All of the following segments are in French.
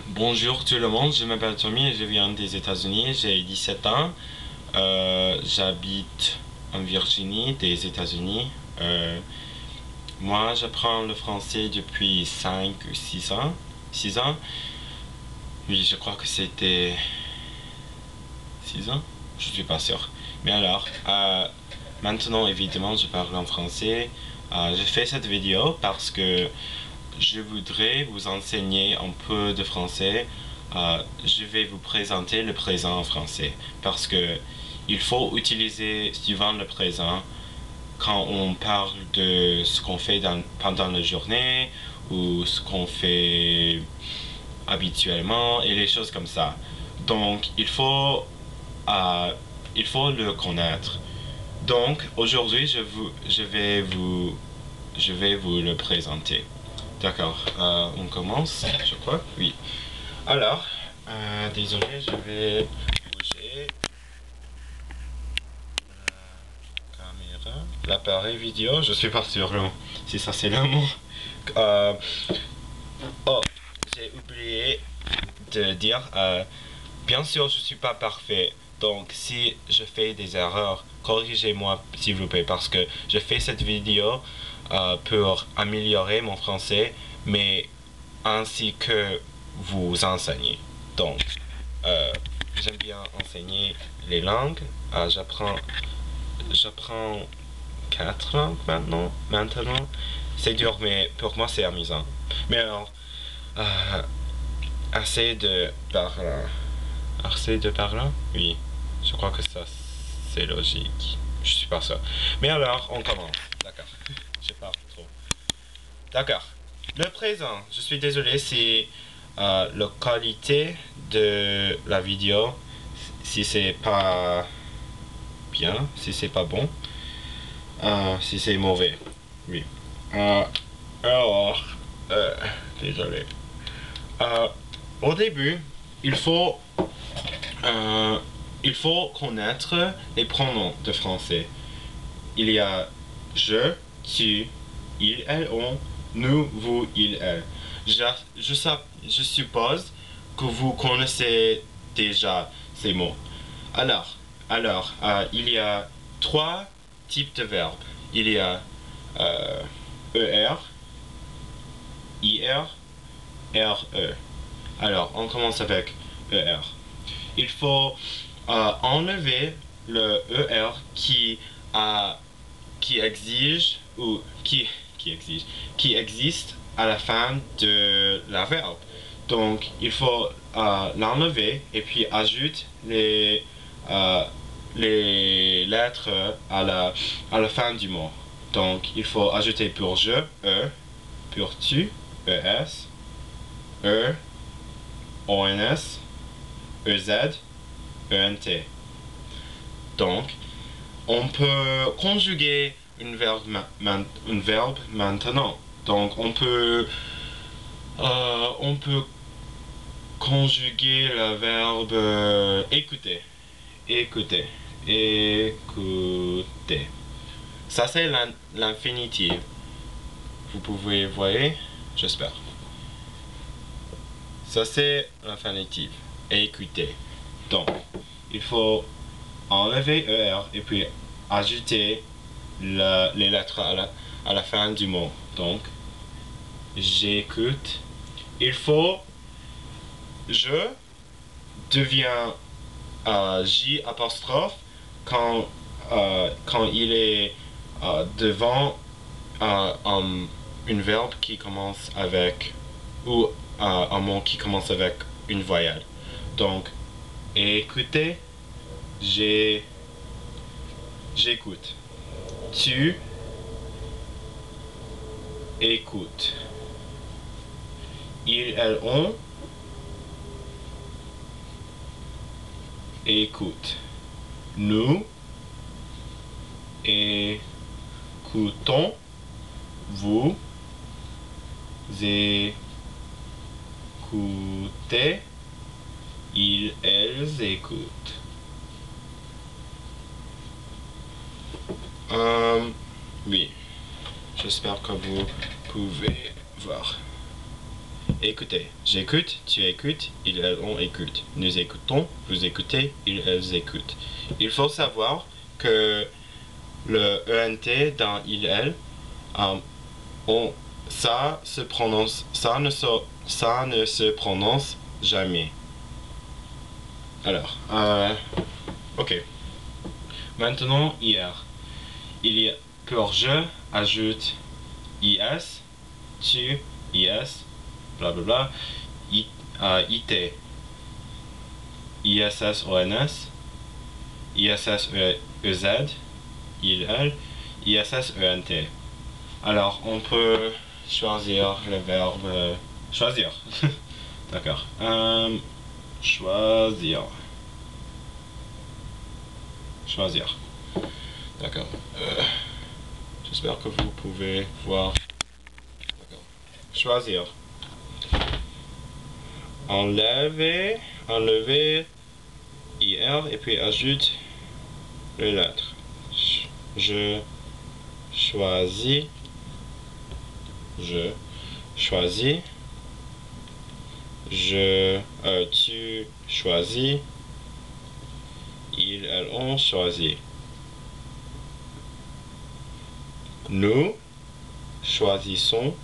Bonjour tout le monde, je m'appelle Tommy et je viens des États-Unis, j'ai 17 ans. J'habite en Virginie, des États-Unis. Euh, Moi, j'apprends le français depuis 5 ou 6 ans. 6 ans? Oui, je crois que c'était 6 ans? Je suis pas sûr. Mais alors, maintenant, évidemment, je parle en français. Je fais cette vidéo parce que je voudrais vous enseigner un peu de français. Je vais vous présenter le présent en français parce que il faut utiliser souvent le présent quand on parle de ce qu'on fait pendant la journée ou ce qu'on fait habituellement et les choses comme ça. Donc, il faut le connaître. Donc, aujourd'hui, je vais vous le présenter. D'accord, on commence, je crois. Oui. Alors, désolé, je vais bouger la caméra, l'appareil vidéo. Je suis pas sûr si ça c'est le mot. Euh, oh, j'ai oublié de dire. Bien sûr, je suis pas parfait. Donc, si je fais des erreurs, corrigez-moi s'il vous plaît, parce que je fais cette vidéo pour améliorer mon français, mais ainsi que vous enseigner. Donc, euh, j'aime bien enseigner les langues. J'apprends 4 langues maintenant. C'est dur, mais pour moi c'est amusant. Mais alors, euh, assez de parler. Assez de parler? Oui, je crois que ça c'est logique. Je suis pas sûr. Mais alors, on commence. D'accord. Je parle trop. D'accord. Le présent, je suis désolé si la qualité de la vidéo, si c'est pas bien, si c'est pas bon, si c'est mauvais. Oui. Euh, alors, euh, désolé. Euh, Au début, il faut, euh, il faut connaître les pronoms de français. Il y a je, tu, il, elle, on, nous, vous, il, elle. Je suppose que vous connaissez déjà ces mots. Alors, il y a 3 types de verbes. Il y a ER, IR, RE. Alors, on commence avec ER. Il faut enlever le ER a qui exige ou qui existe à la fin de la verbe. Donc il faut l'enlever et puis ajouter les lettres à la fin du mot. Donc il faut ajouter pour je, e, pour tu, es, e, ons, ez, ent. Donc on peut conjuguer une verbe maintenant. Donc on peut conjuguer le verbe écouter. Écouter. Écouter. Ça c'est l'infinitif. Vous pouvez voir, j'espère. Ça c'est l'infinitif. Écouter. Donc, il faut enlever ER et puis ajouter les lettres à la fin du mot. Donc, j'écoute. Il faut je devient J apostrophe quand il est devant une verbe qui commence avec ou un mot qui commence avec une voyelle. Donc, écoutez, j'écoute. Tu écoutes. Ils, elles, on écoute. Nous écoutons. Vous écoutez. Ils, elles écoutent. Oui, j'espère que vous pouvez voir. Écoutez. J'écoute, tu écoutes, ils, elles, on écoute. Nous écoutons, vous écoutez, ils, elles écoutent. Il faut savoir que le ENT dans il, elle, ça se prononce, ça ne se prononce jamais. Alors, ok. Maintenant, hier. Il y a, pour je, ajoute IS, tu, IS, blablabla, IT, ISS, ONS, ISS, EZ, il, elle, ISS, ENT. Alors, on peut choisir le verbe choisir. D'accord. Choisir. Choisir. D'accord. J'espère que vous pouvez voir. D'accord. Choisir. Enlever. Enlever. IR et puis ajoute les lettres. Je choisis. Je choisis. Tu choisis. Ils, elles ont choisi. Nous choisissons.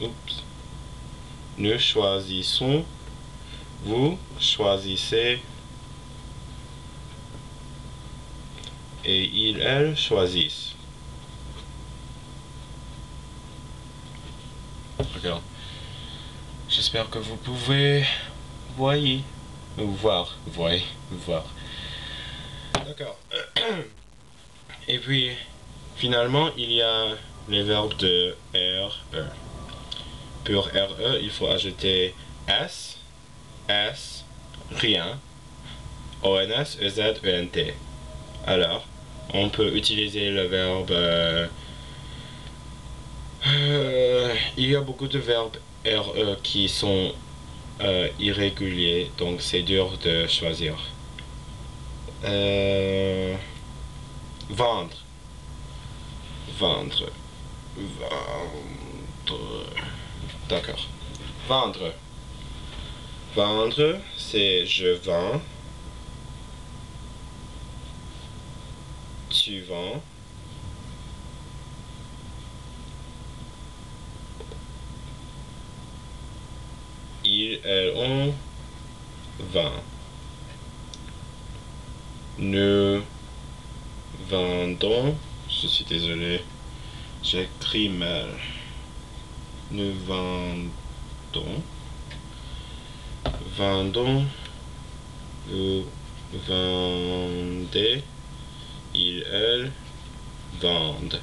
Oups. Nous choisissons. Vous choisissez. Et ils, elles choisissent. D'accord. J'espère que vous pouvez voir. D'accord. Et puis, finalement, il y a les verbes de RE. Pour RE, il faut ajouter S, rien, ONS, EZ, ENT. Alors, on peut utiliser le verbe... il y a beaucoup de verbes RE qui sont irréguliers, donc c'est dur de choisir. Vendre. Vendre. Vendre. D'accord. Vendre. Vendre, c'est je vends. Tu vends. Ils, elles, on vend. Nous vendons. Je suis désolé. J'écris mal. Nous vendons. Vendons. Vous vendez. Ils, elles vendent.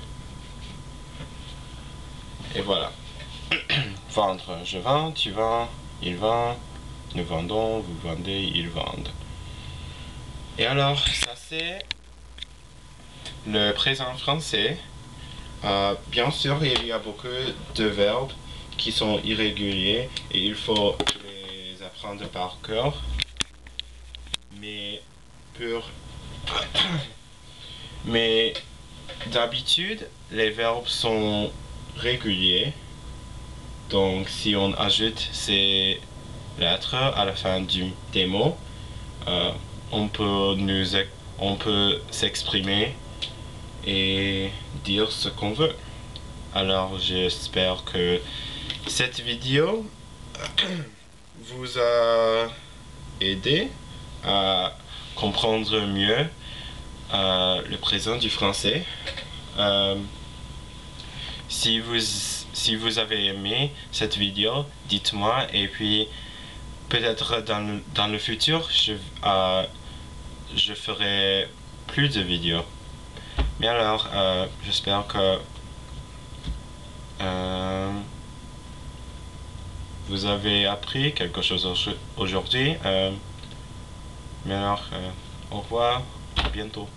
Et voilà. Vendre. Je vends, tu vends, il vend, nous vendons, vous vendez, ils vendent. Et alors, ça c'est le présent français. Bien sûr, il y a beaucoup de verbes qui sont irréguliers et il faut les apprendre par cœur. Mais d'habitude, les verbes sont réguliers. Donc, si on ajoute ces lettres à la fin des mots, on peut s'exprimer et dire ce qu'on veut. Alors, j'espère que cette vidéo vous a aidé à comprendre mieux le présent du français. Si vous avez aimé cette vidéo, dites-moi et puis peut-être dans le futur, je ferai plus de vidéos. Mais alors, j'espère que vous avez appris quelque chose aujourd'hui. Mais alors, au revoir, à bientôt.